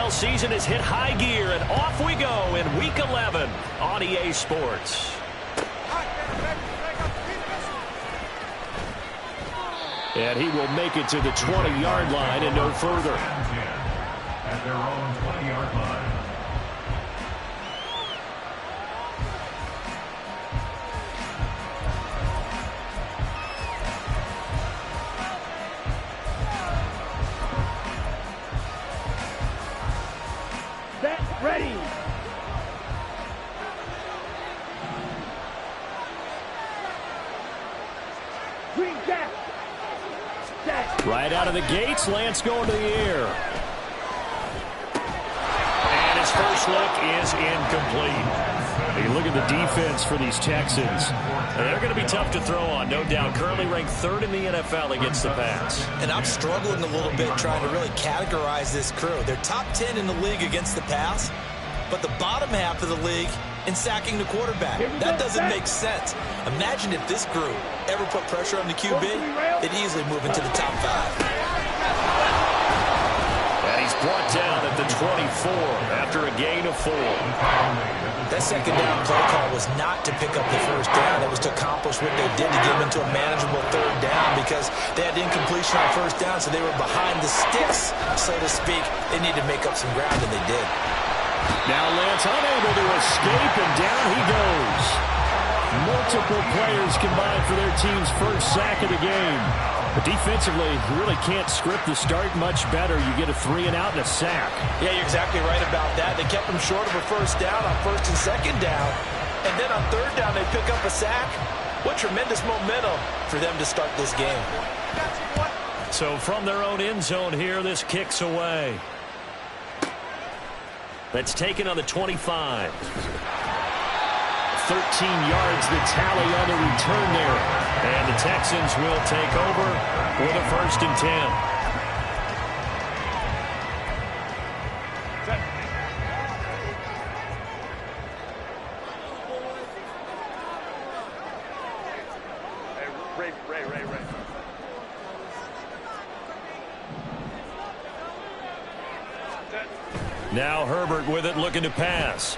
NFL season has hit high gear, and off we go in Week 11 on EA Sports. And he will make it to the 20-yard line and no further. At their own 20-yard line. Set, ready. Green gap. Right out of the gates, Lance going to the air. And his first look is incomplete. You look at the defense for these Texans. They're going to be tough to throw on, no doubt. Currently ranked 3rd in the NFL against the pass. And I'm struggling a little bit trying to really categorize this crew. They're top 10 in the league against the pass, but the bottom half of the league in sacking the quarterback. That doesn't make sense. Imagine if this group ever put pressure on the QB, they'd easily move into the top 5. And he's brought down at the 24 after a gain of 4. That second down play call was not to pick up the first down. It was to accomplish what they did to get them into a manageable 3rd down because they had incompletion on first down, so they were behind the sticks, so to speak. They needed to make up some ground, and they did. Now Lance unable to escape, and down he goes. Multiple players combined for their team's first sack of the game. But defensively, you really can't script the start much better. You get a 3-and-out and a sack. Yeah, you're exactly right about that. They kept them short of a first down on 1st and 2nd down. And then on 3rd down, they pick up a sack. What tremendous momentum for them to start this game. So from their own end zone here, this kicks away. That's taken on the 25. 13 yards the tally on the return there. And the Texans will take over with a 1st and 10. Ray. Now Herbert with it, looking to pass.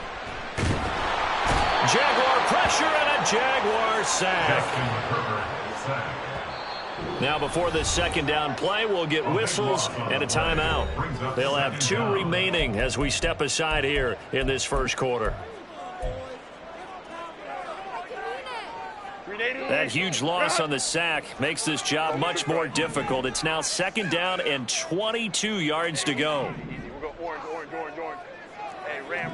Jaguar pressure and a Jaguar sack. Now before this 2nd down play, we'll get whistles and a timeout. They'll have 2 remaining as we step aside here in this first quarter. That huge loss on the sack makes this job much more difficult. It's now 2nd down and 22 yards to go. We'll go orange. Hey, ram.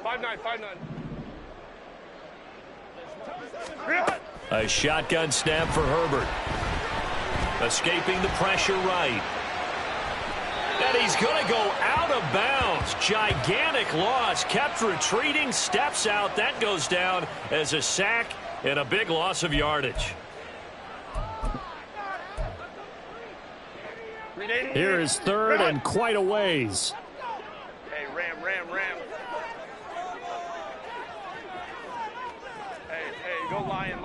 5-9. A shotgun snap for Herbert. Escaping the pressure right. And he's going to go out of bounds. Gigantic loss. Kept retreating. Steps out. That goes down as a sack and a big loss of yardage. Here is 3rd and quite a ways. Hey, ram. Hey, go lion.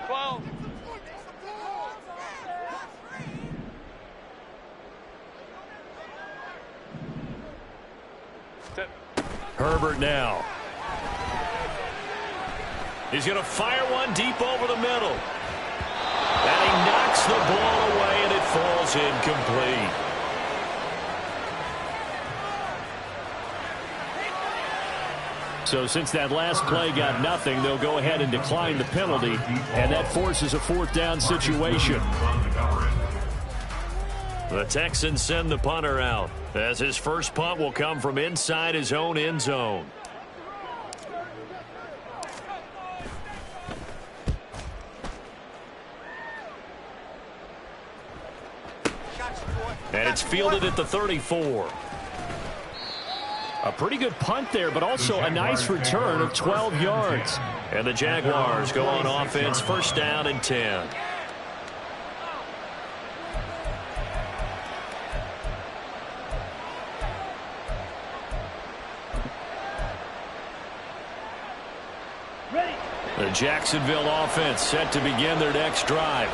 12. Herbert now. He's going to fire one deep over the middle. And he knocks the ball away, and it falls incomplete. So since that last play got nothing, they'll go ahead and decline the penalty, and that forces a 4th down situation. The Texans send the punter out, as his first punt will come from inside his own end zone. And it's fielded at the 34. A pretty good punt there, but also a nice return of 12 yards. And the Jaguars go on offense, 1st down and 10. The Jacksonville offense set to begin their next drive.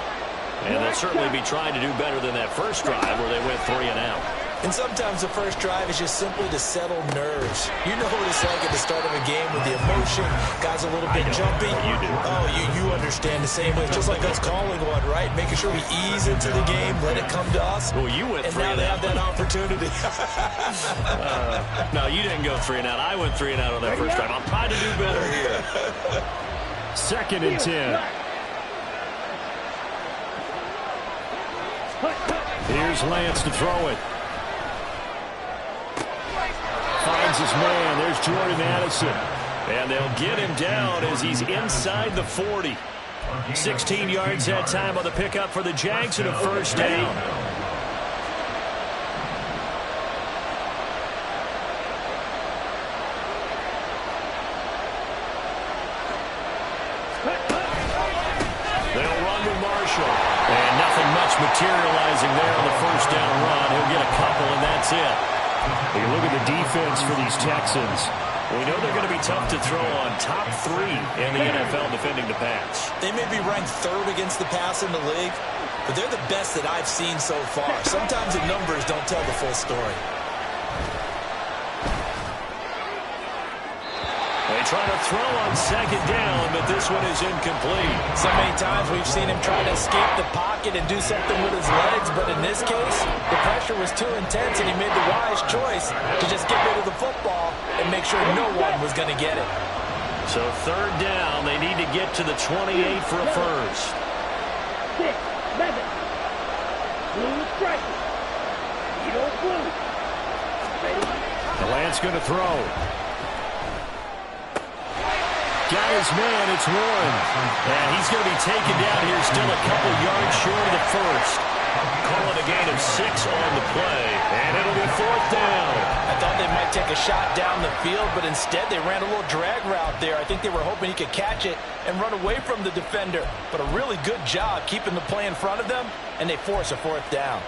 And they'll certainly be trying to do better than that first drive where they went 3 and out. And sometimes the first drive is just simply to settle nerves. You know what it's like at the start of a game with the emotion. Guys a little bit jumpy. You do. Oh, you understand the same way. It's just like us calling one, right? Making sure we ease into the game, let it come to us. Well, you went 3 and out. And now they have that opportunity. No, you didn't go 3 and out. I went 3 and out on that first drive. I'm trying to do better here. 2nd and 10. Here's Lance to throw it. Finds his man. There's Jordan Addison. And they'll get him down as he's inside the 40. 16 yards that time on the pickup for the Jags and a first down. They'll run with Marshall. And nothing much materializing there on the first down run. He'll get a couple, and that's it. You look at the defense for these Texans. We know they're going to be tough to throw on. Top 3 in the NFL defending the pass. They may be ranked 3rd against the pass in the league, but they're the best that I've seen so far. Sometimes the numbers don't tell the full story. They try to throw on 2nd down, but this one is incomplete. So many times we've seen him try to escape the pocket and do something with his legs, but in this case, the pressure was too intense, and he made the wise choice to just get rid of the football and make sure no one was going to get it. So 3rd down, they need to get to the 28 for a first. 6, 11. Blue striker. Eagle blue. Ready? The Lance going to throw. Got his man, it's Warren. And he's going to be taken down here, still a couple yards short of the first. Call it a gain of 6 on the play, and it'll be 4th down. I thought they might take a shot down the field, but instead they ran a little drag route there. I think they were hoping he could catch it and run away from the defender. But a really good job keeping the play in front of them, and they force a 4th down.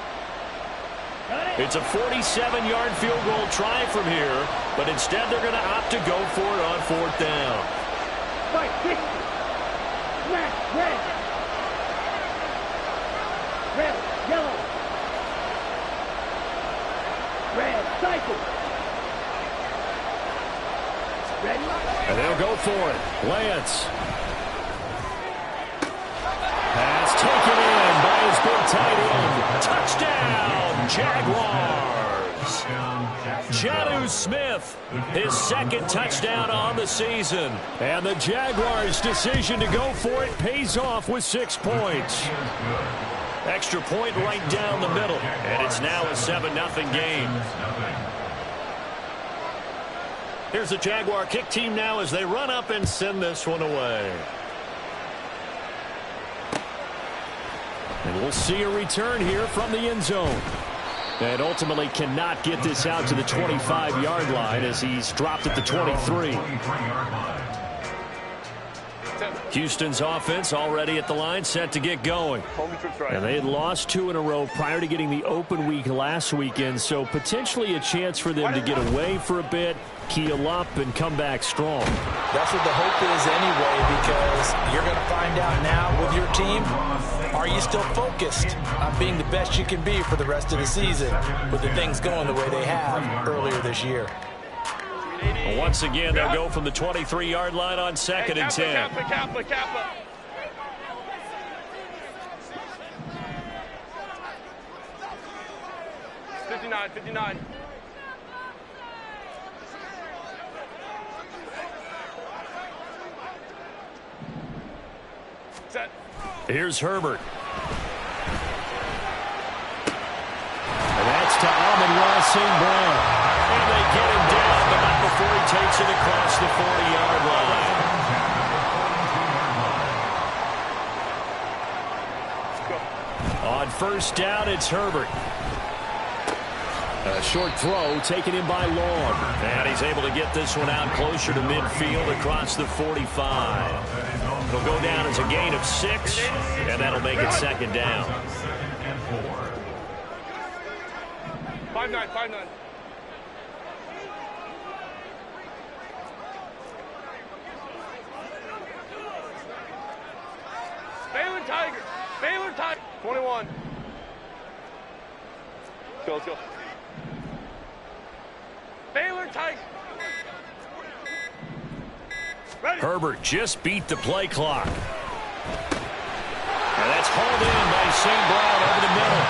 It's a 47-yard field goal try from here, but instead they're going to opt to go for it on 4th down. Fight 60. Smash red. Red, yellow. Red, cycle. Ready? And they'll go for it. Lance. Pass taken in by his big tight end. Touchdown, Jaguars. Jonnu Smith, his 2nd touchdown on the season. And the Jaguars' decision to go for it pays off with 6 points. Extra point right down the middle. And it's now a 7-0 game. Here's the Jaguar kick team now as they run up and send this one away. And we'll see a return here from the end zone. And ultimately cannot get this out to the 25-yard line as he's dropped at the 23. Houston's offense already at the line, set to get going. And they had lost 2 in a row prior to getting the open week last weekend, so potentially a chance for them to get away for a bit, keel up, and come back strong. That's what the hope is anyway, because you're going to find out now with your team, are you still focused on being the best you can be for the rest of the season with the things going the way they have earlier this year? Well, once again, they'll go from the 23-yard line on 2nd and 10. Kappa. 59. Set. Here's Herbert. And that's to Amon-Ra St. Brown. And they get him down, but not before he takes it across the 40-yard line. On 1st down, it's Herbert. A short throw taken in by Long. And he's able to get this one out closer to midfield across the 45. It'll go down as a gain of 6, and that'll make it 2nd down. 5-9. 21. Let's go. Baylor tight. Ready. Herbert just beat the play clock. And that's hauled in by St. Brown over the middle.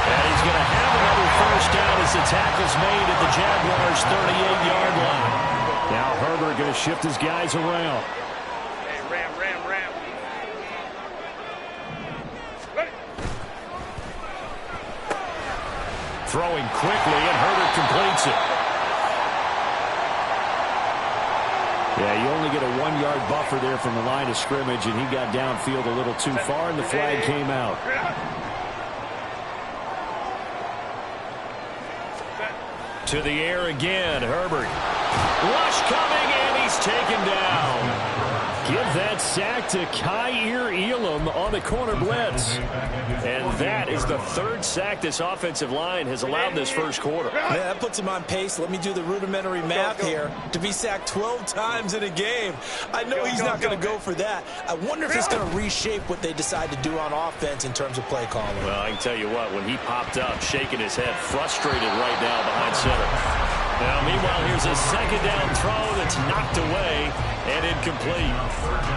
And he's going to have another first down as the tackle's made at the Jaguars' 38-yard line. Now Herbert going to shift his guys around. Hey, ram. Ready. Throwing quickly, and Herbert completes it. Yeah, you only get a 1-yard buffer there from the line of scrimmage, and he got downfield a little too far, and the flag came out. To the air again, Herbert. Rush coming, and he's taken down. Give that sack to Kaiir Elam on the corner blitz. And that is the third sack this offensive line has allowed this first quarter. Yeah, that puts him on pace. Let me do the rudimentary math here. To be sacked 12 times in a game. I know he's not going to go for that. I wonder if it's going to reshape what they decide to do on offense in terms of play calling. Well, I can tell you what, when he popped up, shaking his head, frustrated right now behind center. Now, meanwhile, here's a second down throw that's knocked away and incomplete.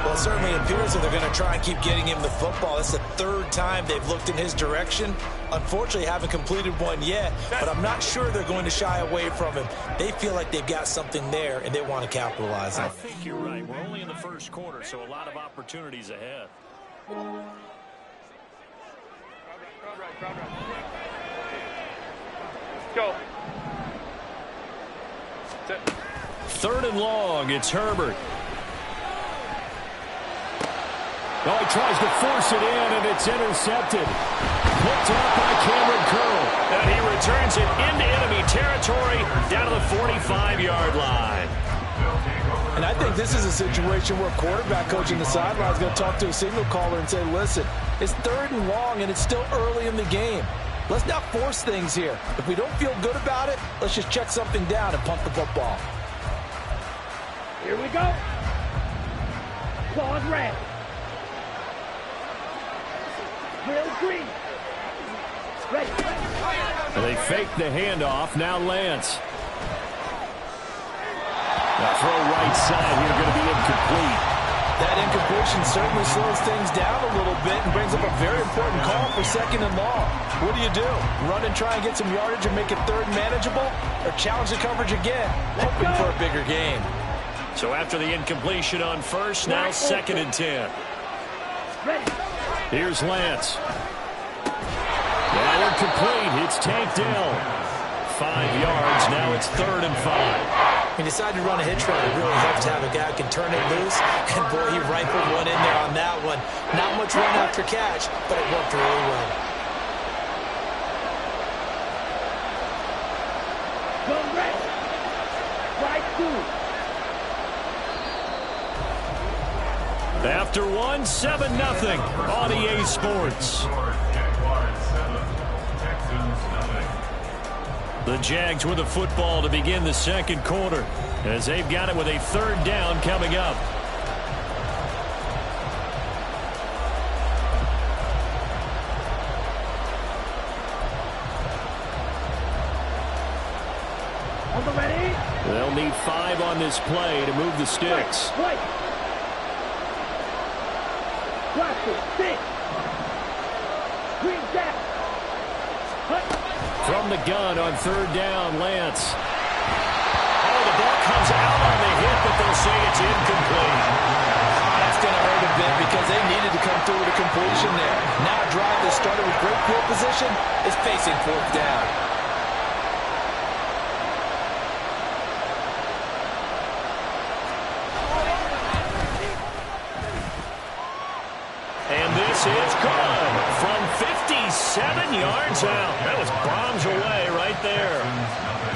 Well, it certainly appears that they're going to try and keep getting him the football. That's the third time they've looked in his direction. Unfortunately, haven't completed one yet, but I'm not sure they're going to shy away from him. They feel like they've got something there, and they want to capitalize on it. I think you're right. We're only in the first quarter, so a lot of opportunities ahead. Crowd right. Go. Third and long, it's Herbert. Oh, he tries to force it in, and it's intercepted. Picked up by Cameron Curl. And he returns it into enemy territory down to the 45-yard line. And I think this is a situation where a quarterback coach in the sideline is going to talk to a signal caller and say, listen, it's third and long, and it's still early in the game. Let's not force things here. If we don't feel good about it, let's just check something down and punt the football. Here we go. Claws red. Drill green. Ready. They fake the handoff. Now Lance. The throw right side here going to be incomplete. That incompletion certainly slows things down a little bit and brings up a very important call for second and long. What do? Run and try and get some yardage and make it third manageable? Or challenge the coverage again, hoping for a bigger gain? So after the incompletion on first, now second and 10. Here's Lance. Now incomplete. It's tanked down. 5 yards. Now it's third and 5. He decided to run a hitch route. It really helps to have a guy who can turn it loose. And, boy, he rifled one in there on that one. Not much run after catch, but it worked really well. Go red. Right two. After one, 7-0 on EA Sports. The Jags with the football to begin the second quarter as they've got it with a third down coming up. On the ready. They'll need 5 on this play to move the sticks. Right. Classic 6. Green jack. From the gun on third down, Lance. Oh, the ball comes out on the hit, but they'll say it's incomplete. That's going to hurt a bit because they needed to come through with a completion there. Now a drive that started with great field position is facing fourth down. And this is good from 57 yards out. That was bombs away right there.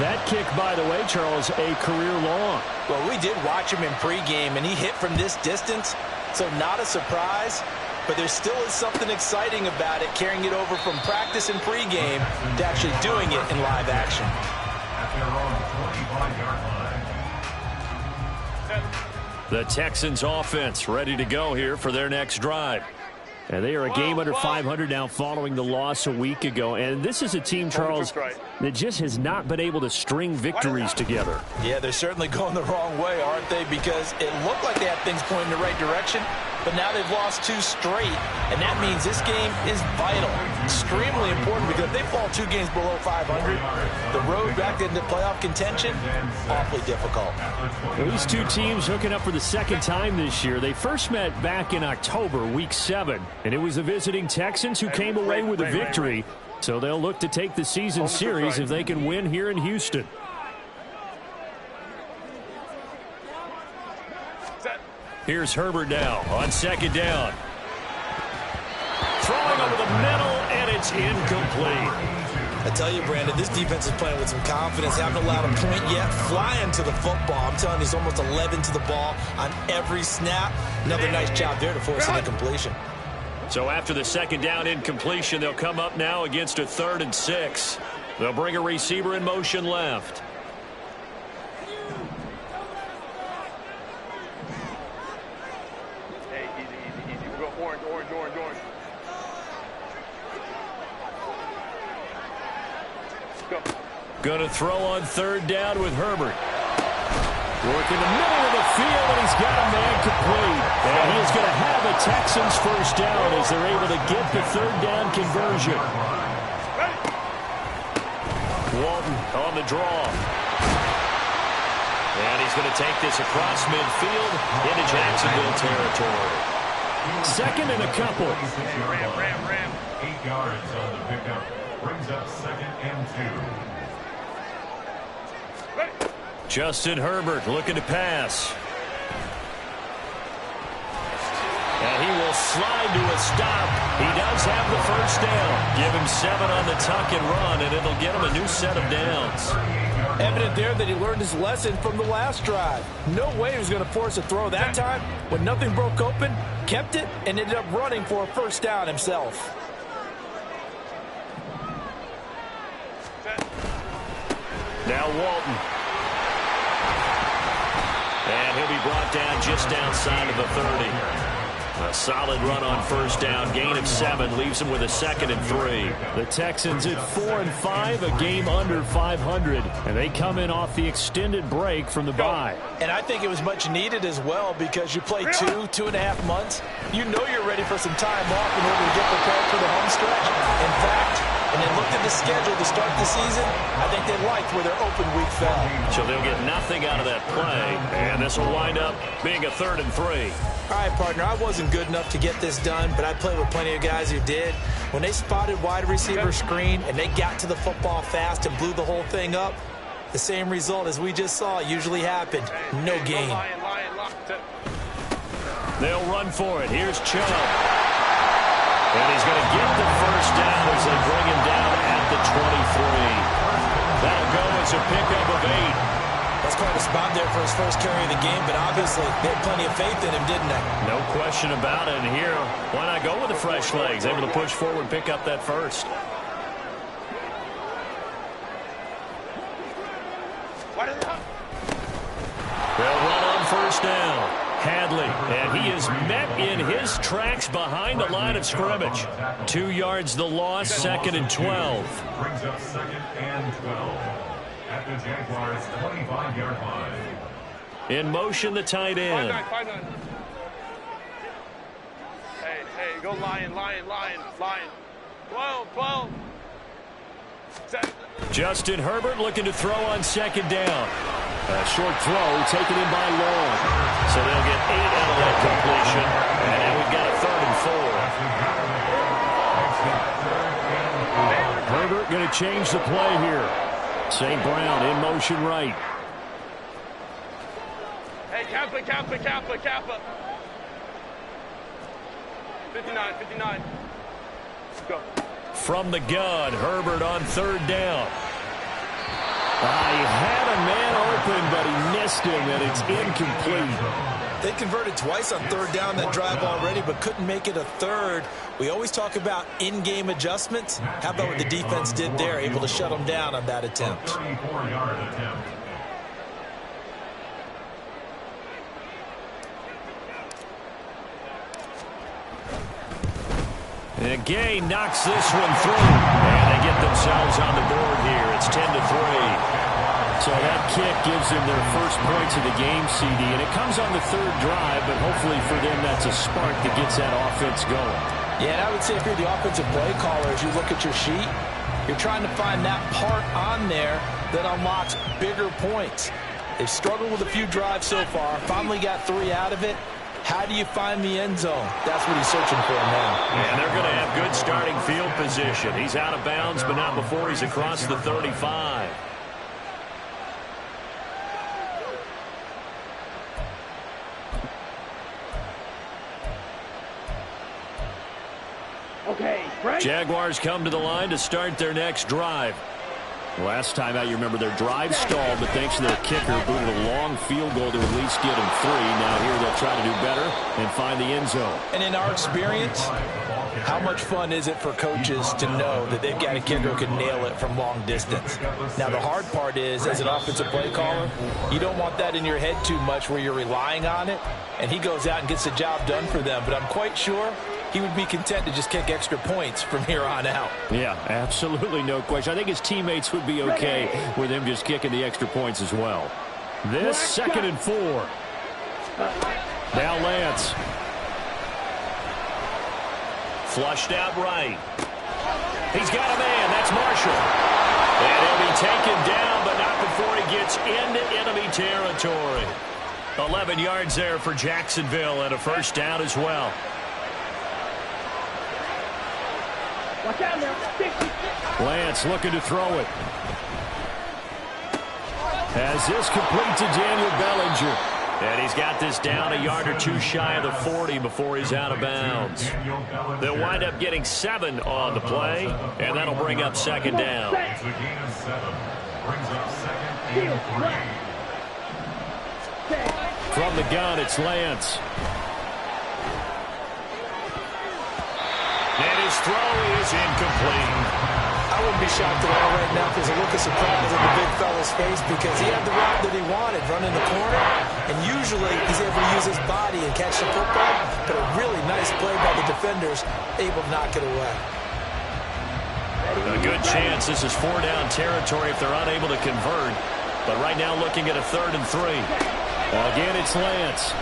That kick, by the way, Charles, a career long. Well, we did watch him in pregame, and he hit from this distance, so not a surprise. But there still is something exciting about it, carrying it over from practice and pregame to actually doing it in live action. At their own 25-yard line. The Texans offense ready to go here for their next drive. And they are a game under 500 now following the loss a week ago. And this is a team, Charles, that just has not been able to string victories together. Yeah, they're certainly going the wrong way, aren't they? Because it looked like they had things pointing in the right direction, but now they've lost 2 straight. And that means this game is vital, extremely important, because if they fall 2 games below 500, the road back into playoff contention, awfully difficult. Well, these 2 teams hooking up for the second time this year. They first met back in October, week 7, and it was the visiting Texans who came away with a victory. So they'll look to take the season series if they can win here in Houston. Here's Herbert now on second down. Throwing over the middle, and it's incomplete. I tell you, Brandon, this defense is playing with some confidence. Haven't allowed a point yet. Flying to the football. I'm telling you, he's almost 11 to the ball on every snap. Another nice job there to force an incompletion. So after the second down incompletion, they'll come up now against a 3rd and 6. They'll bring a receiver in motion left. Hey, easy. We'll go orange. Go. Going to throw on 3rd down with Herbert. Working the middle of the field, and he's got a man complete. And he is going to have a Texans first down as they're able to get the 3rd down conversion. Walton on the draw. And he's going to take this across midfield into Jacksonville territory. 2nd and a couple. Ram. 8 yards on the pickup. Brings up 2nd and 2. Justin Herbert looking to pass. And he will slide to a stop. He does have the first down. Give him 7 on the tuck and run, and it'll get him a new set of downs. Evident there that he learned his lesson from the last drive. No way he was going to force a throw that time. When nothing broke open, kept it, and ended up running for a first down himself. Now Walton. And he'll be brought down just outside of the 30. A solid run on first down. Gain of 7 leaves him with a 2nd and 3. The Texans at 4 and 5, a game under 500. And they come in off the extended break from the bye. And I think it was much needed as well, because you play 2.5 months. You know you're ready for some time off in order to get prepared for the home stretch. In fact, when they looked at the schedule to start the season, I think they liked where their open week fell. So they'll get nothing out of that play, and this will wind up being a 3rd and 3. All right, partner, I wasn't good enough to get this done, but I played with plenty of guys who did. When they spotted wide receiver screen and they got to the football fast and blew the whole thing up, the same result as we just saw usually happened. No gain. They'll run for it. Here's Chubb. And he's going to get the first down as they bring him down at the 23. That'll go as a pickup of 8. That's quite a spot there for his first carry of the game, but obviously they had plenty of faith in him, didn't they? No question about it. And here, why not go with the fresh legs? Able to push forward, pick up that first. They'll run on first down. Hadley, and he is met in his tracks behind the line of scrimmage. 2 yards the loss, 2nd and 12. Brings up 2nd and 12. At the Jaguars' 25-yard line. In motion, the tight end. 5-9. Hey, go Lion. 12. Justin Herbert looking to throw on second down. A short throw taken in by Long. So they'll get 8 out of that completion. And now we've got a 3rd and 4. Herbert going to change the play here. St. Brown in motion right. Hey, Kappa. 59. Go. From the gun, Herbert on 3rd down. He had a man open, but he missed him, and it's incomplete. They converted twice on 3rd down that drive already, but couldn't make it a 3rd. We always talk about in-game adjustments. How about what the defense did there, able to shut them down on that attempt? 34-yard attempt. And Gay knocks this one through. And they get themselves on the board here. It's 10-3. So that kick gives them their first points of the game, CD. And it comes on the third drive, but hopefully for them that's a spark that gets that offense going. Yeah, and I would say if you're the offensive play caller, as you look at your sheet, you're trying to find that part on there that unlocks bigger points. They've struggled with a few drives so far, finally got 3 out of it. How do you find the end zone? That's what he's searching for now. And they're going to have good starting field position. He's out of bounds, but not before he's across the 35. Okay, Frank. Jaguars come to the line to start their next drive. Last time out, you remember their drive stalled, but thanks to their kicker, booted a long field goal to at least get them 3. Now here they'll try to do better and find the end zone. And in our experience, how much fun is it for coaches to know that they've got a kicker who can nail it from long distance? Now, the hard part is, as an offensive play caller, you don't want that in your head too much where you're relying on it, and he goes out and gets the job done for them. But I'm quite sure he would be content to just kick extra points from here on out. Yeah, absolutely no question. I think his teammates would be okay with him just kicking the extra points as well. This 2nd and 4. Now Lance. Flushed out right. He's got a man. That's Marshall. And he'll be taken down, but not before he gets into enemy territory. 11 yards there for Jacksonville and a first down as well. Watch out now. Lance looking to throw it. As this complete to Daniel Bellinger. And he's got this down a yard or 2 shy of the 40 before he's out of bounds. They'll wind up getting 7 on the play, and that'll bring up 2nd down. It's a gain of 7. Brings up 2nd and 3. From the gun, it's Lance. And his throw is incomplete. I wouldn't be shocked at all right now if there's a look of surprise on the big fella's face because he had the route that he wanted, running the corner, and usually he's able to use his body and catch the football, but a really nice play by the defenders, able to knock it away. A good chance this is 4-down territory if they're unable to convert, but right now looking at a 3rd and 3. Again, it's Lance.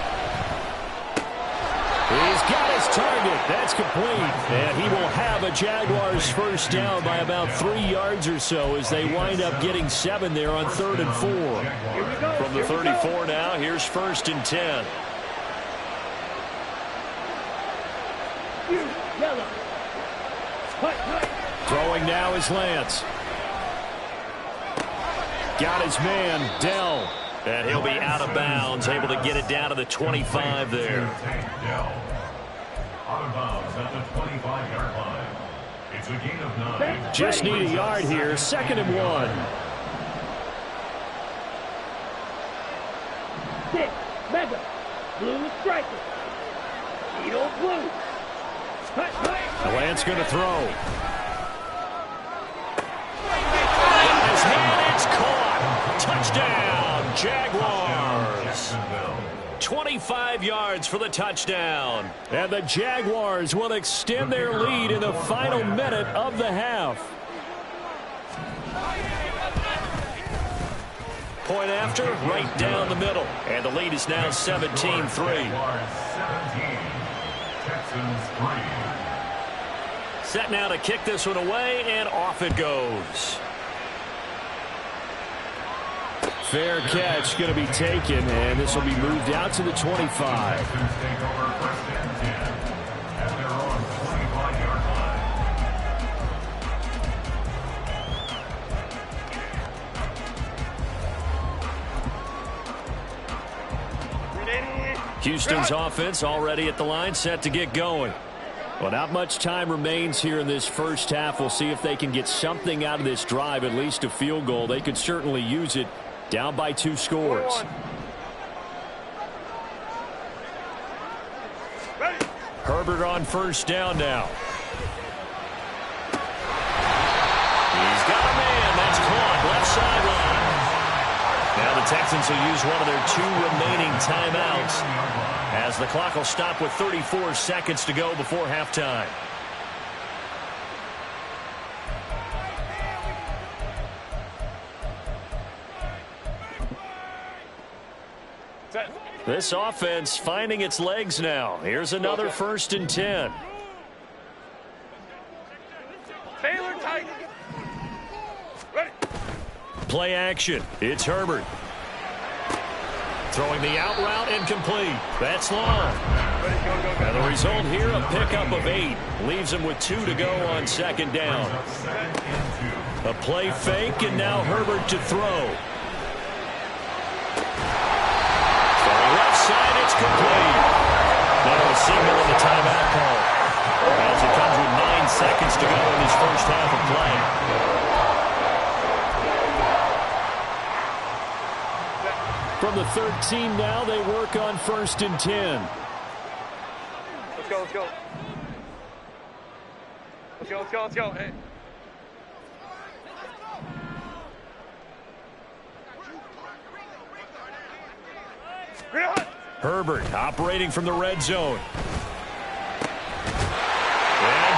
He's got his target. That's complete. And he will have a Jaguars first down by about 3 yards or so as they wind up getting 7 there on 3rd and 4. From the 34 now, here's 1st and 10. Yellow. Throwing now is Lance. Got his man, Dell. And he'll be out of bounds, able to get it down to the 25 there. Out of bounds at the 25-yard line. It's a gain of 9. Just need a yard here. 2nd and 1. 6. Mega. Blue striker. Eagle blue. Lance going to throw. Got his hand, it's caught. Touchdown, Jaguars. 25 yards for the touchdown. And the Jaguars will extend their lead in the final minute of the half. Point after, right down the middle. And the lead is now 17-3. Set now to kick this one away, and off it goes. Fair catch going to be taken, and this will be moved out to the 25. Houston's offense already at the line, set to get going. Well, not much time remains here in this first half. We'll see if they can get something out of this drive, at least a field goal. They could certainly use it. Down by 2 scores. Herbert on first down now. He's got a man. That's caught. Left sideline. Now the Texans will use one of their 2 remaining timeouts as the clock will stop with 34 seconds to go before halftime. This offense finding its legs now. Here's another 1st and 10. Baylor tight. Ready. Play action. It's Herbert. Throwing the out route incomplete. That's long. Ready, go. And the result here, a pickup of 8. Leaves him with 2 to go on 2nd down. A play fake, and now Herbert to throw. From the left side, it's complete. Now a signal in the timeout call. As it comes with 9 seconds to go in this first half of play. From the 13 now, they work on 1st and 10. Let's go. Hey. Herbert operating from the red zone. And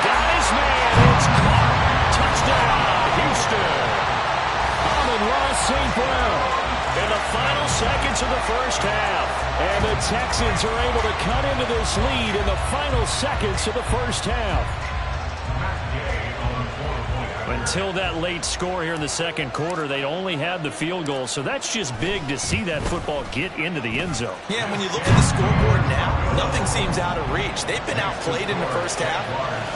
got his man. It's caught. Touchdown, Houston. Amon-Ra St. Brown. In the final seconds of the first half. And the Texans are able to cut into this lead in the final seconds of the first half. Until that late score here in the 2nd quarter, they only had the field goal. So that's just big to see that football get into the end zone. Yeah, when you look at the scoreboard now, nothing seems out of reach. They've been outplayed in the first half.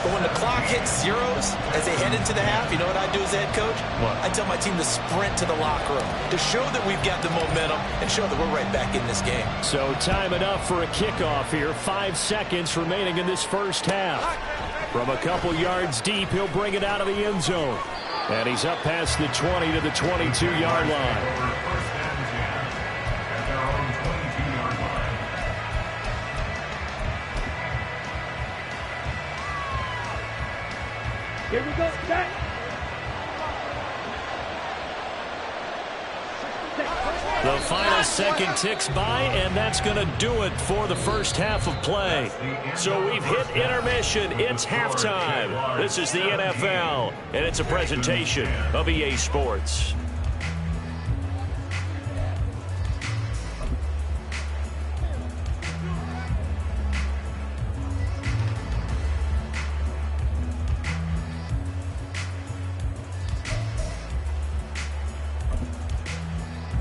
But when the clock hits zeros as they head into the half, you know what I do as the head coach? What? I tell my team to sprint to the locker room to show that we've got the momentum and show that we're right back in this game. So time enough for a kickoff here. 5 seconds remaining in this first half. From a couple yards deep, he'll bring it out of the end zone. And he's up past the 20 to the 22-yard line. Here we go, Jack. The final second ticks by, and that's going to do it for the first half of play. So we've hit intermission. It's halftime. This is the NFL, and it's a presentation of EA Sports.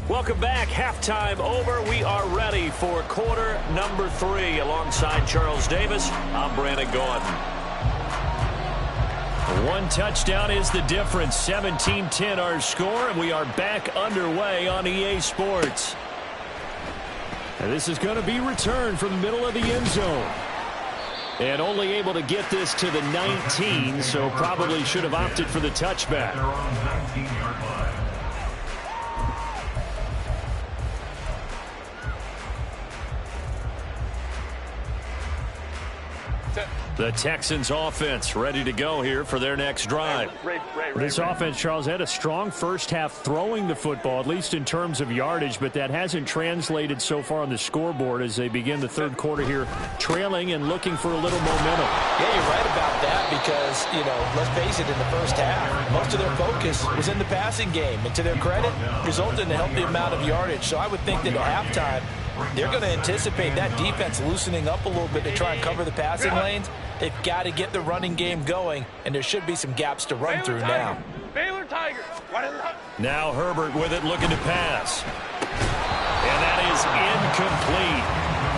Welcome back. Halftime over. We are ready for quarter number 3. Alongside Charles Davis, I'm Brandon Gordon. One touchdown is the difference. 17-10 our score, and we are back underway on EA Sports. And this is going to be returned from the middle of the end zone. And only able to get this to the 19, so probably should have opted for the touchback. The Texans offense ready to go here for their next drive. This offense, Charles, had a strong first half throwing the football, at least in terms of yardage, but that hasn't translated so far on the scoreboard as they begin the 3rd quarter here, trailing and looking for a little momentum. Yeah, you're right about that because, you know, let's face it, in the first half, most of their focus was in the passing game. And to their credit, resulted in a healthy amount of yardage. So I would think that at halftime, they're going to anticipate that defense loosening up a little bit to try and cover the passing lanes. They've got to get the running game going, and there should be some gaps to run through now. Baylor Tigers. Now Herbert with it, looking to pass. And that is incomplete.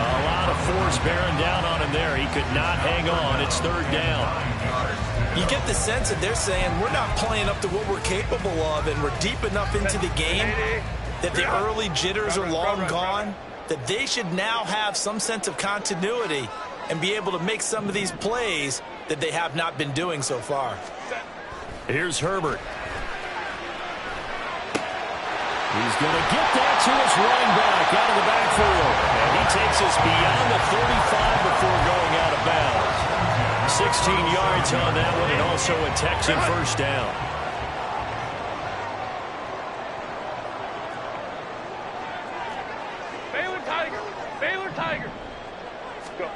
A lot of force bearing down on him there. He could not hang on. It's 3rd down. You get the sense that they're saying we're not playing up to what we're capable of, and we're deep enough into the game that the early jitters are long gone, that they should now have some sense of continuity and be able to make some of these plays that they have not been doing so far. Here's Herbert. He's going to get that to his running back out of the backfield. And he takes us beyond the 35 before going out of bounds. 16 yards on that one, and also a Texan first down. Baylor Tigers. Go.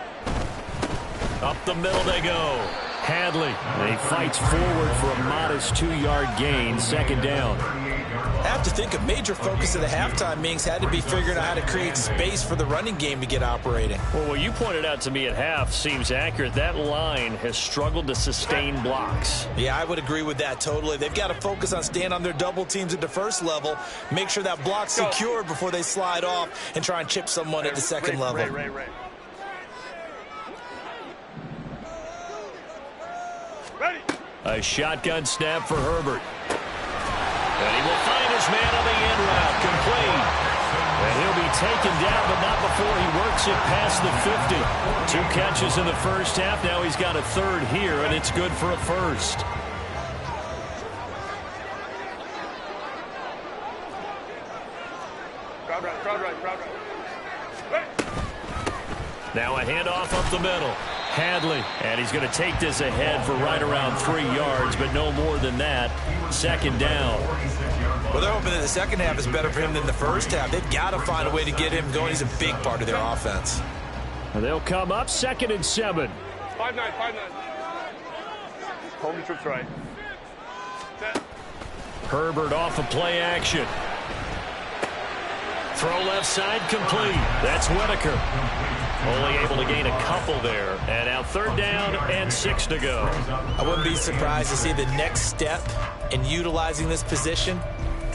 Up the middle they go. Hadley. He fights forward for a modest 2-yard gain, 2nd down. After to think a major focus of the halftime meetings had to be figuring out how to create space for the running game to get operating. Well, what you pointed out to me at half seems accurate. That line has struggled to sustain blocks. Yeah, I would agree with that totally. They've got to focus on staying on their double teams at the first level, make sure that block's secured before they slide off and try and chip someone at the second level. Ready. A shotgun snap for Herbert. And he will find his man on the in route, complete. And he'll be taken down, but not before he works it past the 50. 2 catches in the first half. Now he's got a third here, and it's good for a first. Crowd right. Now a handoff up the middle. Hadley, and he's going to take this ahead for right around 3 yards, but no more than that. Second down. Well, they're hoping that the second half is better for him than the first half. They've got to find a way to get him going. He's a big part of their offense. They'll come up 2nd and 7. 5-9. Hold the trips right. Set. Herbert off of play action. Throw left side, complete. That's Whitaker. Only able to gain a couple there. And now 3rd down and 6 to go. I wouldn't be surprised to see the next step in utilizing this position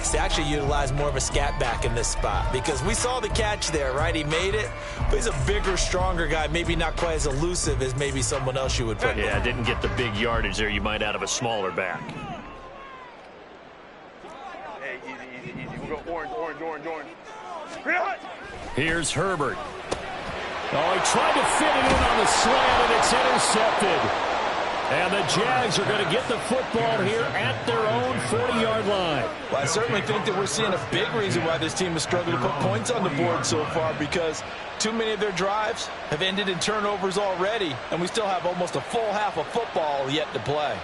is to actually utilize more of a scat back in this spot. Because we saw the catch there, right? He made it, but he's a bigger, stronger guy. Maybe not quite as elusive as maybe someone else you would put. Yeah, didn't get the big yardage there you might out of a smaller back. Hey, easy. We'll go orange. Here's Herbert. Oh, he tried to fit it in on the slant, and it's intercepted. And the Jags are going to get the football here at their own 40-yard line. Well, I certainly think that we're seeing a big reason why this team has struggled to put points on the board so far, because too many of their drives have ended in turnovers already, and we still have almost a full half of football yet to play.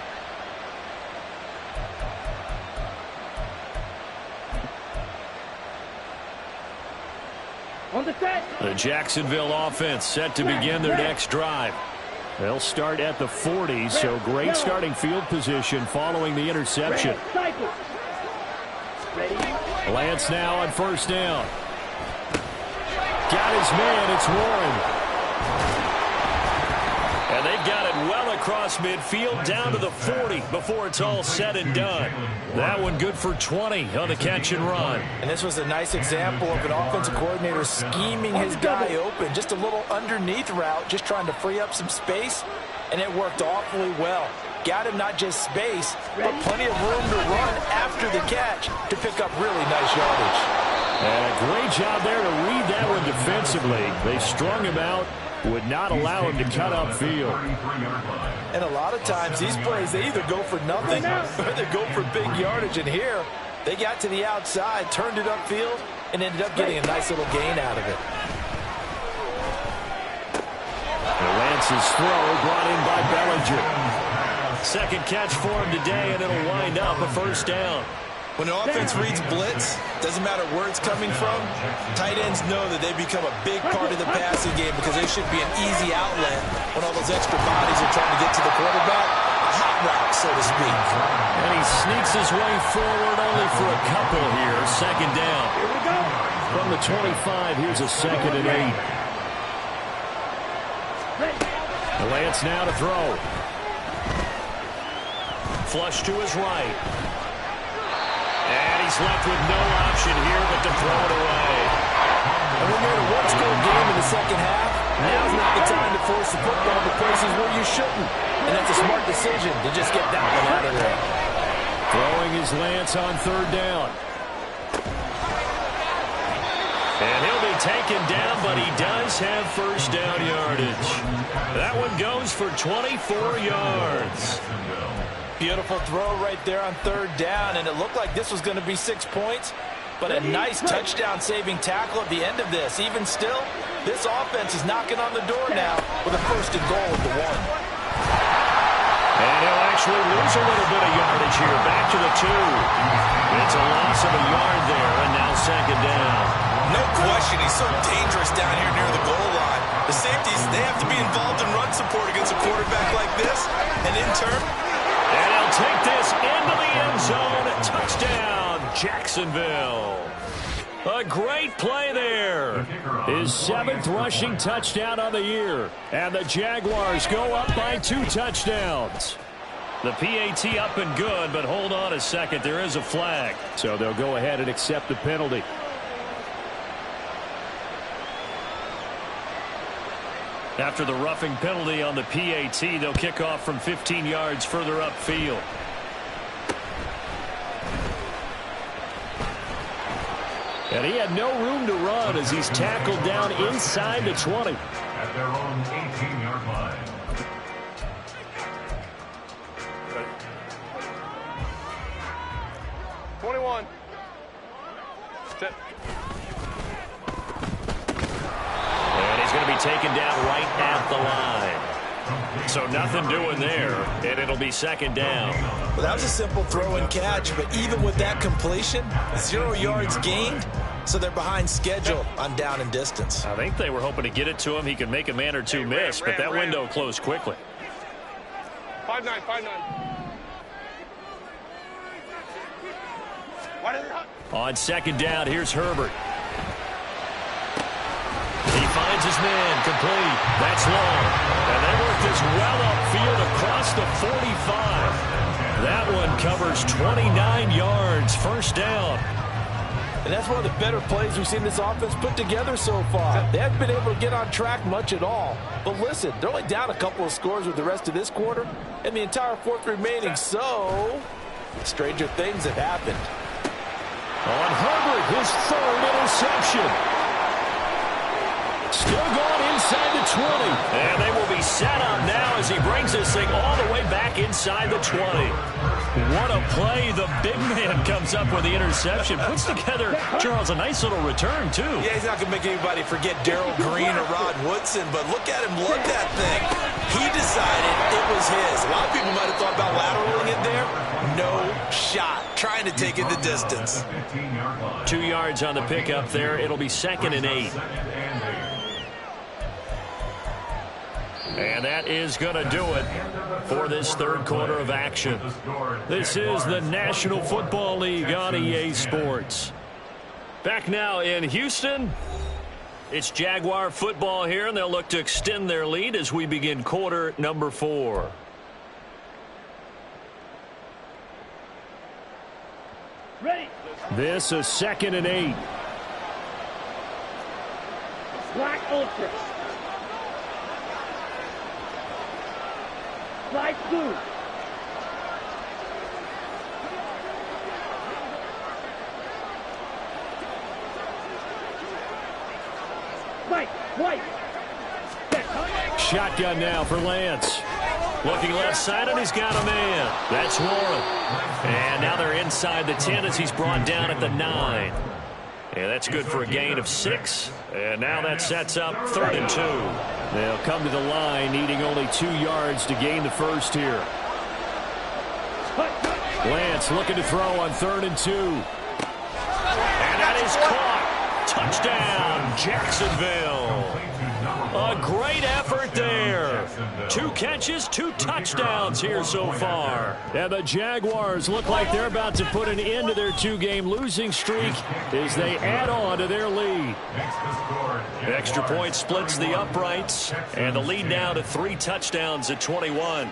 On the set. The Jacksonville offense set to begin their next drive. They'll start at the 40, so great starting field position following the interception. Lance now on 1st down. Got his man, it's Warren. And they've got it well across midfield down to the 40 before it's all said and done. That one good for 20 on the catch and run. And this was a nice example of an offensive coordinator scheming his guy open. Just a little underneath route, just trying to free up some space, and it worked awfully well. Got him not just space, but plenty of room to run after the catch to pick up really nice yardage. And a great job there to read that one defensively. They strung him out, would not allow him to cut upfield. And a lot of times these plays, they either go for nothing or they go for big yardage. And here, they got to the outside, turned it upfield, and ended up getting a nice little gain out of it. Lance's throw brought in by Bellinger. Second catch for him today, and it'll wind up a 1st down. When an offense reads blitz, doesn't matter where it's coming from, tight ends know that they become a big part of the passing game because they should be an easy outlet when all those extra bodies are trying to get to the quarterback. A hot route, so to speak. And he sneaks his way forward only for a couple here. 2nd down. Here we go. From the 25, here's a 2nd and 8. Lance now to throw. Flush to his right. And he's left with no option here but to throw it away. And when you're in a one-score game in the second half, now's not the time to force the football to places where you shouldn't. And that's a smart decision to just get that one out of there. Throwing his Lance on 3rd down. And he'll be taken down, but he does have 1st down yardage. That one goes for 24 yards. Beautiful throw right there on 3rd down, and it looked like this was going to be 6 points, but a nice touchdown-saving tackle at the end of this. Even still, this offense is knocking on the door now with a 1st and goal at the 1. And he'll actually lose a little bit of yardage here, back to the 2. It's a loss of a yard there, and now 2nd down. No question, he's so dangerous down here near the goal line. The safeties, they have to be involved in run support against a quarterback like this, and in turn, and he'll take this into the end zone. Touchdown, Jacksonville. A great play there. His 7th rushing touchdown of the year. And the Jaguars go up by 2 touchdowns. The PAT up and good, but hold on a second. There is a flag. So they'll go ahead and accept the penalty. After the roughing penalty on the PAT, they'll kick off from 15 yards further upfield. And he had no room to run as he's tackled down inside the 20. At their own 18-yard line. Ready. 21. Set. And he's going to be taken down right at the line. So nothing doing there, and it'll be 2nd down. Well, that was a simple throw and catch, but even with that completion, 0 yards gained, so they're behind schedule on down and distance. I think they were hoping to get it to him. He could make a man or two miss, but that window closed quickly. 5-9, 5-9. On 2nd down, here's Herbert. He finds his man, complete. That's long. And they work this well upfield across the 45. That one covers 29 yards, 1st down. And that's one of the better plays we've seen this offense put together so far. They haven't been able to get on track much at all. But listen, they're only down a couple of scores with the rest of this quarter and the entire 4th remaining. So, stranger things have happened. On Herbert, his 3rd interception. Still going inside the 20. And they will be set up now as he brings this thing all the way back inside the 20. What a play. The big man comes up with the interception. Puts together, Charles, a nice little return, too. Yeah, he's not going to make anybody forget Darrell Green or Rod Woodson, but look at him lug that thing. He decided it was his. A lot of people might have thought about lateraling it there. No shot. Trying to take it the distance. 2 yards on the pickup there. It'll be 2nd and 8. And that is going to do it for this 3rd quarter of action. This is the National Football League on EA Sports. Back now in Houston. It's Jaguar football here, and they'll look to extend their lead as we begin quarter number 4. Ready. This is 2nd and 8. Black Ultra. Light blue. White. Shotgun now for Lance. Looking left side, and he's got a man. That's Warren. And now they're inside the 10 as he's brought down at the 9. And that's good for a gain of 6. And now that sets up 3rd and 2. They'll come to the line needing only 2 yards to gain the 1st here. Lance looking to throw on 3rd and 2. And that is caught. Touchdown, Jacksonville. A great effort there. 2 catches, 2 touchdowns here so far. And the Jaguars look like they're about to put an end to their 2-game losing streak as they add on to their lead. Extra point splits the uprights, and the lead now to 3 touchdowns at 21.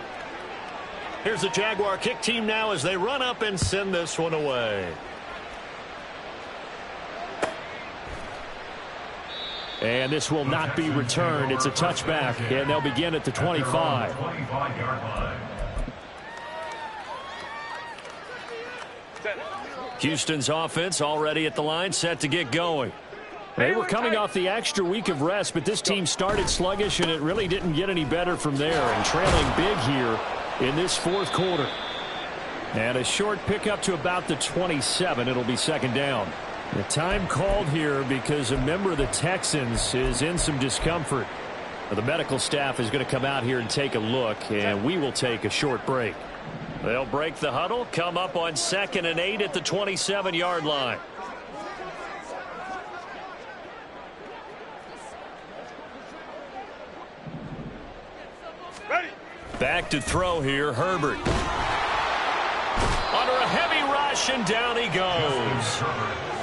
Here's the Jaguar kick team now as they run up and send this one away. And this will not be returned. It's a touchback, and they'll begin at the 25. Houston's offense already at the line, set to get going. They were coming off the extra week of rest, but this team started sluggish, and it really didn't get any better from there. And trailing big here in this 4th quarter. And a short pickup to about the 27. It'll be 2nd down. The time called here because a member of the Texans is in some discomfort. The medical staff is going to come out here and take a look, and we will take a short break. They'll break the huddle, come up on 2nd and 8 at the 27-yard line. Ready. Back to throw here, Herbert. Under a heavy rush. rush, and down he goes.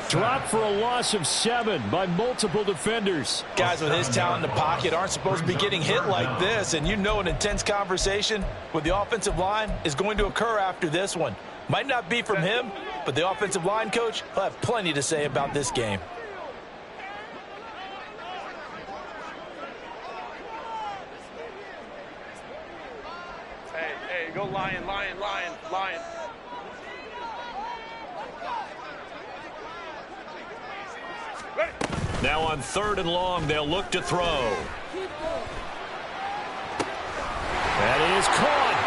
Dropped for a loss of 7 by multiple defenders. Guys with his talent in the pocket aren't supposed to be getting hit like this, and you know an intense conversation with the offensive line is going to occur after this one. Might not be from him, but the offensive line coach will have plenty to say about this game. Hey, go lion. Ready. Now on 3rd and long, they'll look to throw. That is caught.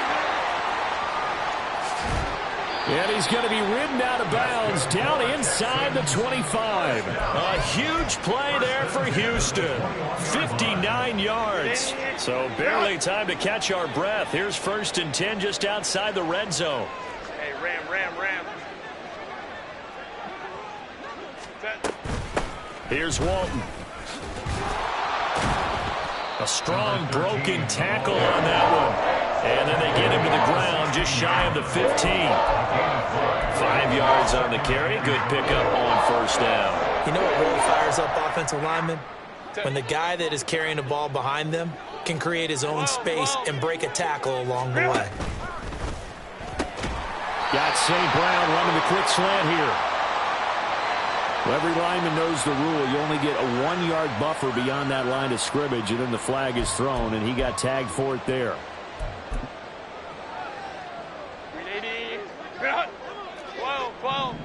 And he's going to be ridden out of bounds down inside the 25. A huge play there for Houston. 59 yards. So barely time to catch our breath. Here's 1st and 10 just outside the red zone. Hey, ram. Set. Here's Walton. A strong broken tackle on that one. And then they get him to the ground just shy of the 15. 5 yards on the carry. Good pickup on 1st down. You know what really fires up offensive linemen? When the guy that is carrying the ball behind them can create his own space and break a tackle along the way. Got St. Brown running the quick slant here. Well, every lineman knows the rule. You only get a 1-yard buffer beyond that line of scrimmage, and then the flag is thrown, and he got tagged for it there. 380. 12.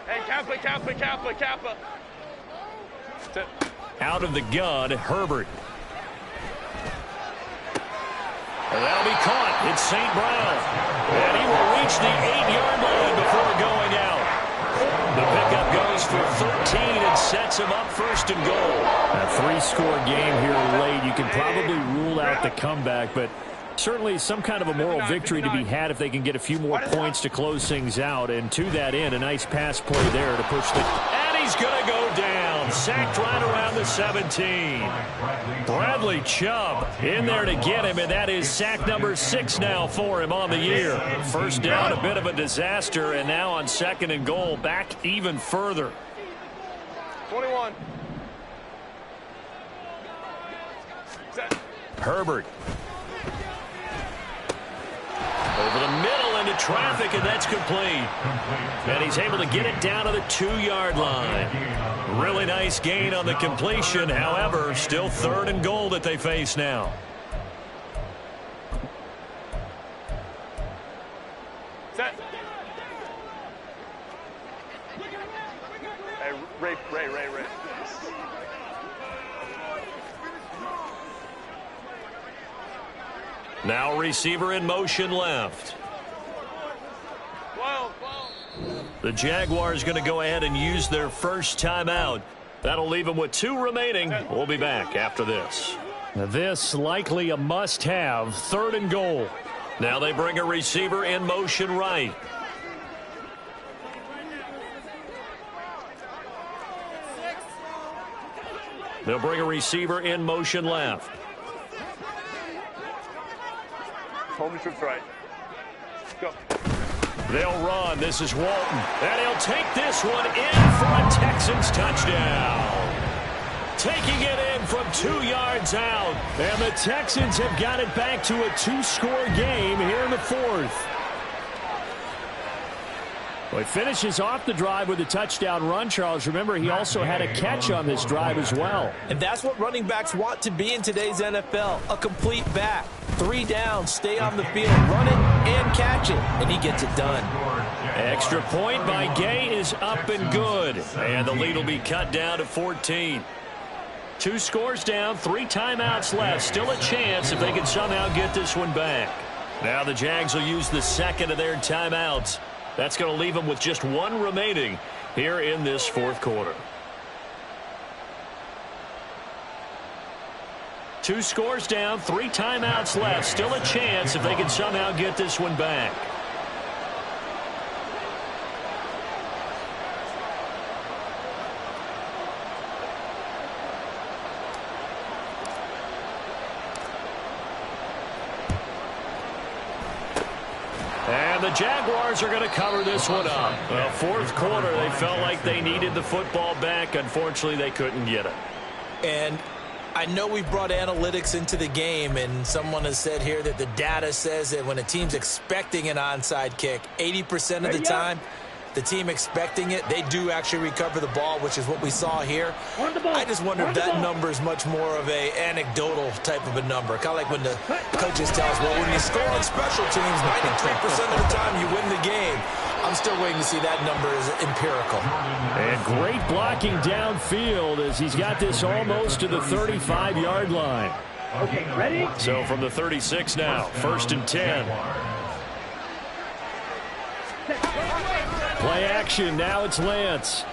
Hey, Kappa. Set. Out of the gun, Herbert. And that'll be caught. It's St. Brown. And he will reach the 8-yard line before going out. The pickup goes for 13 and sets him up 1st and goal. A 3-score game here late. You can probably rule out the comeback, but certainly some kind of a moral victory to be had if they can get a few more points to close things out. And to that end, a nice pass play there to push the... And he's going to go down. Sacked right around the 17. Bradley Chubb in there to get him, and that is sack number 6 now for him on the year. 1st down, a bit of a disaster, and now on 2nd and goal, back even further. 21. Set. Herbert. Over the middle into traffic, and that's complete. And he's able to get it down to the 2-yard line. Really nice gain on the completion. However, still 3rd and goal that they face now. Set. Hey, Ray. Now receiver in motion left. 12. The Jaguars going to go ahead and use their first timeout. That'll leave them with 2 remaining. We'll be back after this. This likely a must-have. 3rd and goal. Now they bring a receiver in motion right. They'll bring a receiver in motion left. Home trips right. Go. They'll run. This is Walton. And he'll take this one in for a Texans touchdown. Taking it in from 2 yards out. And the Texans have got it back to a 2-score game here in the 4th. Well, he finishes off the drive with a touchdown run, Charles. Remember, he also had a catch on this drive as well. And that's what running backs want to be in today's NFL, a complete back. 3 downs, stay on the field, run it, and catch it. And he gets it done. Extra point by Gay is up and good. And the lead will be cut down to 14. 2 scores down, 3 timeouts left. Still a chance if they can somehow get this one back. Now the Jags will use the second of their timeouts. That's going to leave them with just 1 remaining here in this 4th quarter. 2 scores down, 3 timeouts left. Still a chance if they can somehow get this one back. the Jaguars are going to cover this one up. Well, fourth quarter, they felt like they needed the football back. Unfortunately, they couldn't get it. And I know we brought analytics into the game, and someone has said here that the data says that when a team's expecting an onside kick, 80% of the time, the team expecting it, they do actually recover the ball, which is what we saw here. I just wonder if that number is much more of a anecdotal type of a number. Kind of like when the coaches tell us, well, when you score on special teams, 93% of the time you win the game. I'm still waiting to see that number is empirical. And great blocking downfield as he's got this almost to the 35-yard line. Okay, ready? So from the 36 now, 1st and 10. Play action, now it's Lance.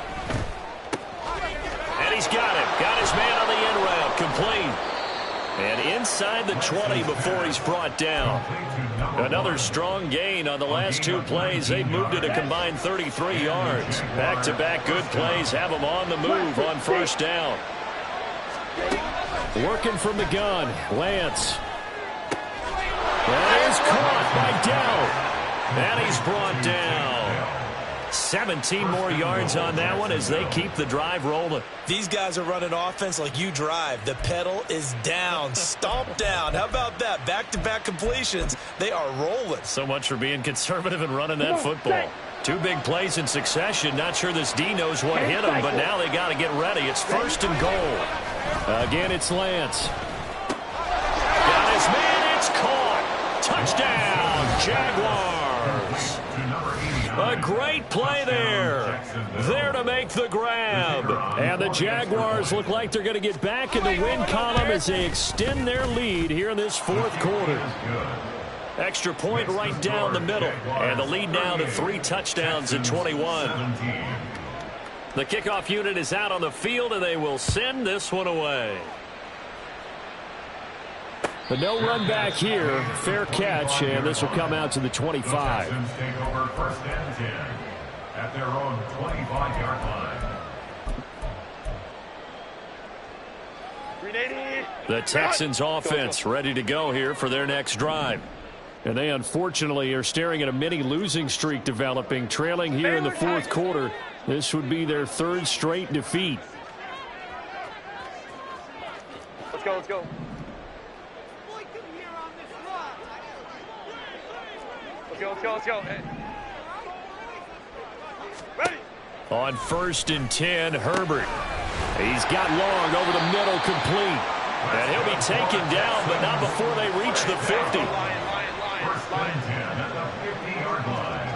And he's got it. Got his man on the end route, complete. And inside the 20 before he's brought down. Another strong gain on the last two plays. They've moved it a combined 33 yards. Back-to-back good plays have them on the move on 1st down. Working from the gun, Lance. That is caught by Dow. And he's brought down. 17 more yards on that one as they keep the drive rolling. These guys are running offense like you drive. The pedal is down, stomp down. How about that? Back-to-back completions. They are rolling. So much for being conservative and running that football. Two big plays in succession. Not sure this D knows what hit him, but now they got to get ready. It's 1st and goal. Again, it's Lance. Got his man. It's caught. Touchdown, Jaguars. A great play there. There to make the grab. And the Jaguars look like they're going to get back in the win column as they extend their lead here in this fourth quarter. Extra point right down the middle. And the lead now to 3 touchdowns in 21. The kickoff unit is out on the field, and they will send this one away. But no run back here. Fair catch, and this will come out to the 25. Texans take over 1st and 10 at their own 25-yard line. 380. The Texans offense ready to go here for their next drive. And they unfortunately are staring at a mini losing streak developing, trailing here in the fourth quarter. This would be their 3rd straight defeat. Let's go, let's go. Let's go. Hey. Ready. On 1st and 10, Herbert. He's got long over the middle, complete. And he'll be taken down, but not before they reach the 50. 1st and 10 at the 50-yard line.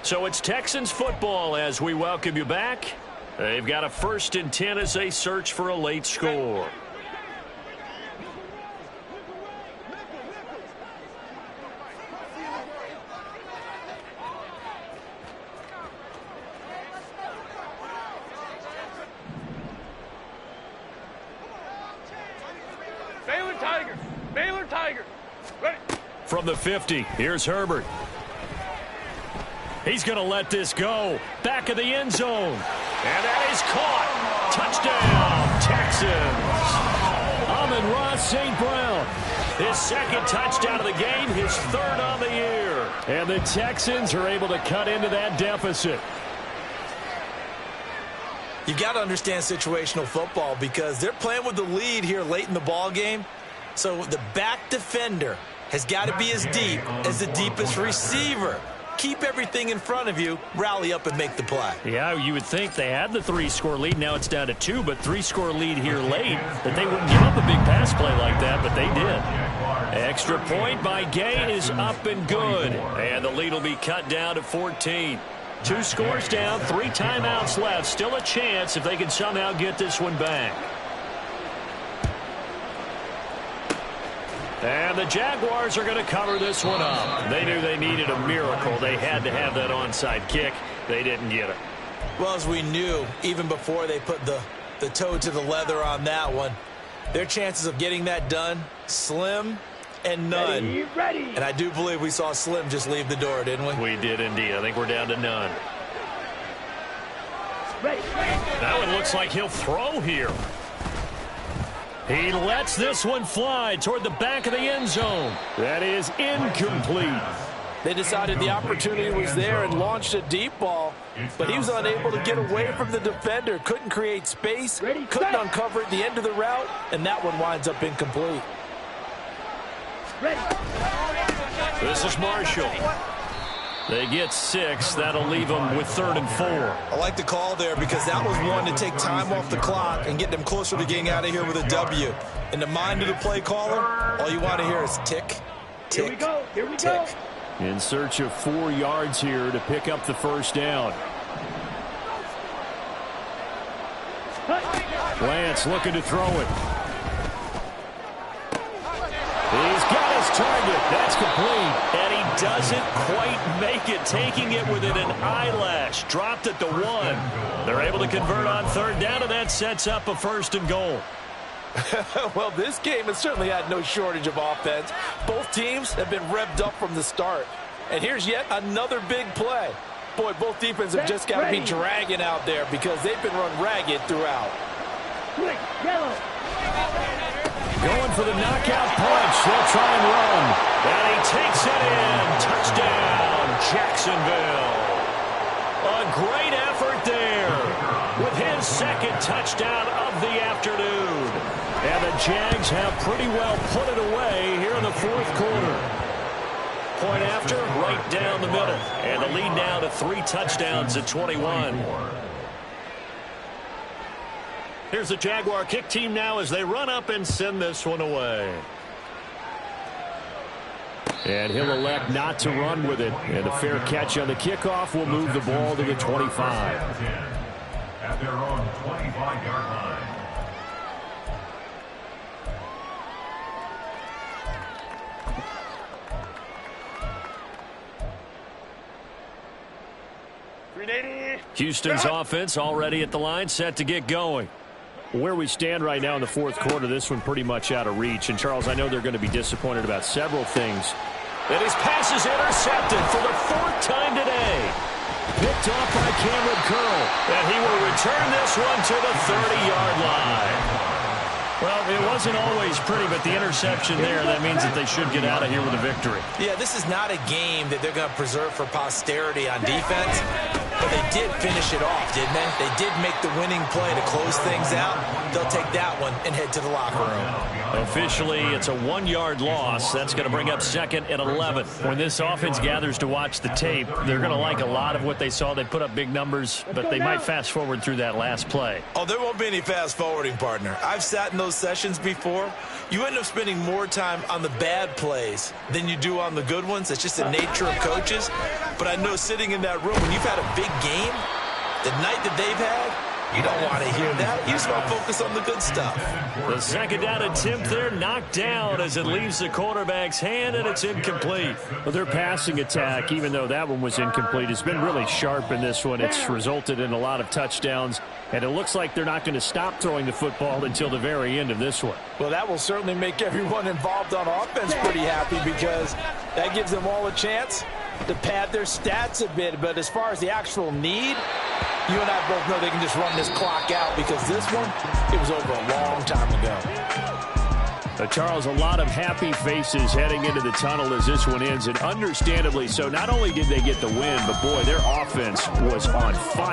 So it's Texans football as we welcome you back. They've got a 1st and 10 as they search for a late score. Baylor Tiger. Ready. From the 50, here's Herbert. He's going to let this go. Back of the end zone. And that is caught. Touchdown, Texans. Amon-Ra St. Brown. His 2nd touchdown of the game, his 3rd on the year. And the Texans are able to cut into that deficit. You've got to understand situational football because they're playing with the lead here late in the ball game. So the back defender has got to be as deep as the deepest receiver. Keep everything in front of you, rally up and make the play. Yeah, you would think they had the 3-score lead. Now it's down to 2, but 3-score lead here late. That they wouldn't give up a big pass play like that, but they did. Extra point by Gay is up and good. And the lead will be cut down to 14. 2 scores down, 3 timeouts left. Still a chance if they can somehow get this one back. And the Jaguars are going to cover this one up. They knew they needed a miracle. They had to have that onside kick. They didn't get it. Well, as we knew, even before they put the toe to the leather on that one, their chances of getting that done, slim and none. Ready. And I do believe we saw Slim just leave the door, didn't we? We did indeed. I think we're down to none. Ready. That one looks like he'll throw here. He lets this one fly toward the back of the end zone. That is incomplete. They decided the opportunity was there and launched a deep ball, but he was unable to get away from the defender, couldn't create space, couldn't uncover at the end of the route, and that one winds up incomplete. This is Marshall. They get 6. That'll leave them with 3rd and 4. I like the call there because that was one to take time off the clock and get them closer to getting out of here with a W. In the mind of the play caller, all you want to hear is tick, tick, tick. In search of 4 yards here to pick up the first down. Lance looking to throw it. He's got his target. That's complete. And he doesn't quite make it, taking it within an eyelash. Dropped it to 1. They're able to convert on 3rd down, and that sets up a 1st and goal. Well, this game has certainly had no shortage of offense. Both teams have been revved up from the start. And here's yet another big play. Boy, both defenses have just got to be dragging out there because they've been run ragged throughout. Yellow. Going for the knockout punch. They'll try and run. And he takes it in. Touchdown, Jacksonville. A great effort there with his 2nd touchdown of the afternoon. And the Jags have pretty well put it away here in the 4th quarter. Point after, right down the middle. And the lead now to 3 touchdowns at 21. Here's the Jaguar kick team now as they run up and send this one away. And he'll elect not to run with it. And a fair catch on the kickoff will move the ball to the 25. At their own 25-yard line. Houston's offense already at the line, set to get going. Where we stand right now in the 4th quarter, this one pretty much out of reach. And, Charles, I know they're going to be disappointed about several things. And his pass is intercepted for the 4th time today. Picked off by Cameron Curl. And he will return this one to the 30-yard line. Well, it wasn't always pretty, but the interception there, that means that they should get out of here with a victory. Yeah, this is not a game that they're going to preserve for posterity on defense, but they did finish it off, didn't they? They did make the winning play to close things out. They'll take that one and head to the locker room. Officially, it's a 1-yard loss. That's going to bring up 2nd and 11. When this offense gathers to watch the tape, they're going to like a lot of what they saw. They put up big numbers, but they might fast forward through that last play. Oh, there won't be any fast forwarding, partner. I've sat in those sessions before. You end up spending more time on the bad plays than you do on the good ones. It's just the nature of coaches. But I know sitting in that room, when you've had a big game, the night that they've had, you don't want to hear that. You just want to focus on the good stuff. The 2nd down attempt there knocked down as it leaves the quarterback's hand, and it's incomplete. Well, their passing attack, even though that one was incomplete, has been really sharp in this one. It's resulted in a lot of touchdowns, and it looks like they're not going to stop throwing the football until the very end of this one. Well, that will certainly make everyone involved on offense pretty happy because that gives them all a chance to pad their stats a bit. But as far as the actual need, you and I both know they can just run this clock out because this one, it was over a long time ago. Charles, a lot of happy faces heading into the tunnel as this one ends, and understandably so. Not only did they get the win, but, boy, their offense was on fire.